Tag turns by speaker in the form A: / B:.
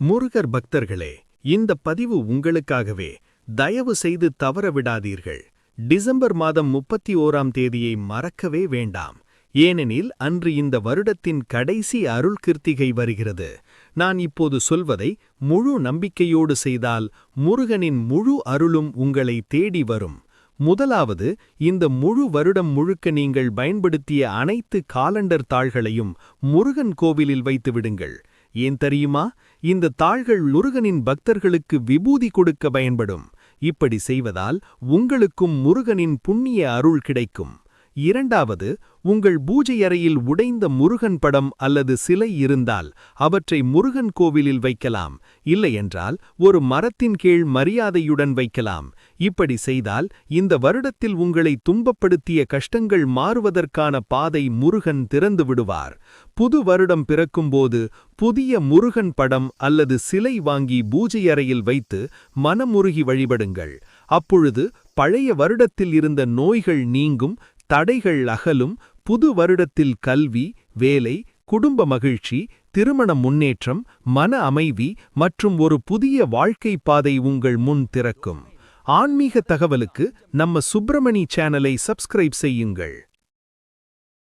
A: முருகர் பக்தர்களே, இந்த பதிவு உங்களுக்காகவே. தயவு செய்து தவற விடாதீர்கள். டிசம்பர் மாதம் 31ஆம் தேதியை மறக்கவே வேண்டாம். ஏனெனில் அன்று இந்த வருடத்தின் கடைசி அருள் கிருத்திகை வருகிறது. நான் இப்போது சொல்வதை முழு நம்பிக்கையோடு செய்தால் முருகனின் முழு அருளும் உங்களை தேடி வரும். முதலாவது, இந்த முழு வருடம் முழுக்க நீங்கள் பயன்படுத்திய அனைத்து காலண்டர் தாள்களையும் முருகன் கோவிலில் வைத்து விடுங்கள். ஏன் தெரியுமா? இந்த தாள்கள் முருகனின் பக்தர்களுக்கு விபூதி கொடுக்க பயன்படும். இப்படி செய்வதால் உங்களுக்கும் முருகனின் புண்ணிய அருள் கிடைக்கும். இரண்டாவது, உங்கள் பூஜை அறையில் உடைந்த முருகன் படம் அல்லது சிலை இருந்தால் அவற்றை முருகன் கோவிலில் வைக்கலாம். இல்லையென்றால் ஒரு மரத்தின் கீழ் மரியாதையுடன் வைக்கலாம். இப்படி செய்தால் இந்த வருடத்தில் உங்களை துன்பப்படுத்திய கஷ்டங்கள் மாறுவதற்கான பாதை முருகன் திறந்து விடுவார். புது வருடம் பிறக்கும்போது புதிய முருகன் படம் அல்லது சிலை வாங்கி பூஜை அறையில் வைத்து மனமுருகி வழிபடுங்கள். அப்பொழுது பழைய வருடத்தில் இருந்த நோய்கள் நீங்கும், தடைகள் அகலும். புது வருடத்தில் கல்வி, வேலை, குடும்ப மகிழ்ச்சி, திருமண முன்னேற்றம், மன அமைதி மற்றும் ஒரு புதிய வாழ்க்கை பாதை உங்கள் முன் திறக்கும். ஆன்மீக தகவலுக்கு நம்ம சுப்பிரமணி சேனலை சப்ஸ்கிரைப் செய்யுங்கள்.